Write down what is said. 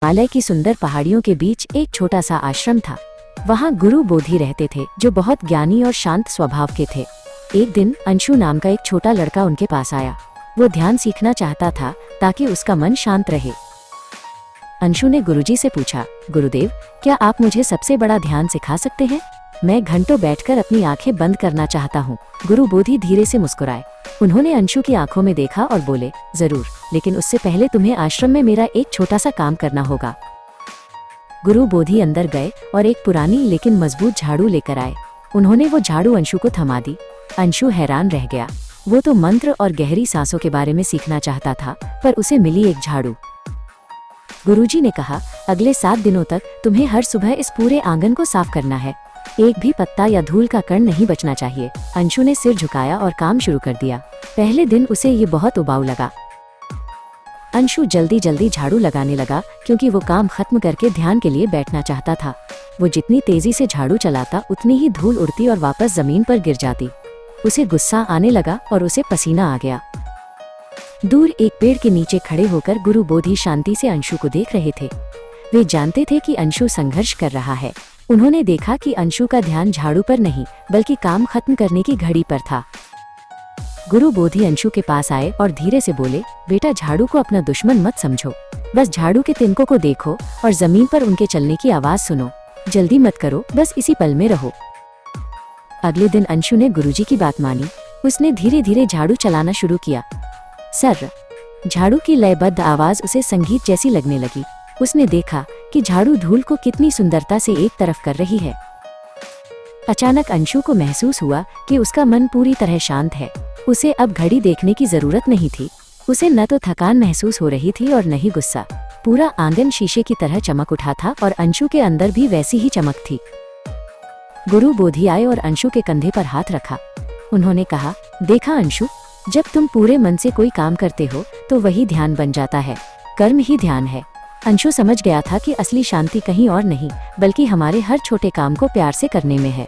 हिमालय की सुंदर पहाड़ियों के बीच एक छोटा सा आश्रम था। वहाँ गुरु बोधि रहते थे, जो बहुत ज्ञानी और शांत स्वभाव के थे। एक दिन अंशु नाम का एक छोटा लड़का उनके पास आया। वो ध्यान सीखना चाहता था ताकि उसका मन शांत रहे। अंशु ने गुरुजी से पूछा, गुरुदेव, क्या आप मुझे सबसे बड़ा ध्यान सिखा सकते हैं? मैं घंटों बैठकर अपनी आंखें बंद करना चाहता हूँ। गुरु बोधि धीरे से मुस्कुराए। उन्होंने अंशु की आंखों में देखा और बोले, जरूर, लेकिन उससे पहले तुम्हें आश्रम में मेरा एक छोटा सा काम करना होगा। गुरु बोधि अंदर गए और एक पुरानी लेकिन मजबूत झाड़ू लेकर आए। उन्होंने वो झाड़ू अंशु को थमा दी। अंशु हैरान रह गया। वो तो मंत्र और गहरी सांसों के बारे में सीखना चाहता था, पर उसे मिली एक झाड़ू। गुरुजी ने कहा, अगले 7 दिनों तक तुम्हें हर सुबह इस पूरे आंगन को साफ करना है। एक भी पत्ता या धूल का कण नहीं बचना चाहिए। अंशु ने सिर झुकाया और काम शुरू कर दिया। पहले दिन उसे ये बहुत उबाऊ लगा। अंशु जल्दी जल्दी झाड़ू लगाने लगा, क्योंकि वो काम खत्म करके ध्यान के लिए बैठना चाहता था। वो जितनी तेजी से झाड़ू चलाता, उतनी ही धूल उड़ती और वापस जमीन पर गिर जाती। उसे गुस्सा आने लगा और उसे पसीना आ गया। दूर एक पेड़ के नीचे खड़े होकर गुरु बोधि शांति से अंशु को देख रहे थे। वे जानते थे कि अंशु संघर्ष कर रहा है। उन्होंने देखा कि अंशु का ध्यान झाड़ू पर नहीं, बल्कि काम खत्म करने की घड़ी पर था। गुरु बोधि अंशु के पास आए और धीरे से बोले, बेटा, झाड़ू को अपना दुश्मन मत समझो। बस झाड़ू के तिनकों को देखो और जमीन पर उनके चलने की आवाज सुनो। जल्दी मत करो, बस इसी पल में रहो। अगले दिन अंशु ने गुरुजी की बात मानी। उसने धीरे धीरे झाड़ू चलाना शुरू किया। सर, झाड़ू की लयबद्ध आवाज उसे संगीत जैसी लगने लगी। उसने देखा कि झाड़ू धूल को कितनी सुंदरता से एक तरफ कर रही है। अचानक अंशु को महसूस हुआ कि उसका मन पूरी तरह शांत है। उसे अब घड़ी देखने की जरूरत नहीं थी। उसे न तो थकान महसूस हो रही थी और न ही गुस्सा। पूरा आंगन शीशे की तरह चमक उठा था और अंशु के अंदर भी वैसी ही चमक थी। गुरु बोधि आए और अंशु के कंधे पर हाथ रखा। उन्होंने कहा, देखा अंशु, जब तुम पूरे मन से कोई काम करते हो तो वही ध्यान बन जाता है। कर्म ही ध्यान है। अंशु समझ गया था कि असली शांति कहीं और नहीं, बल्कि हमारे हर छोटे काम को प्यार से करने में है।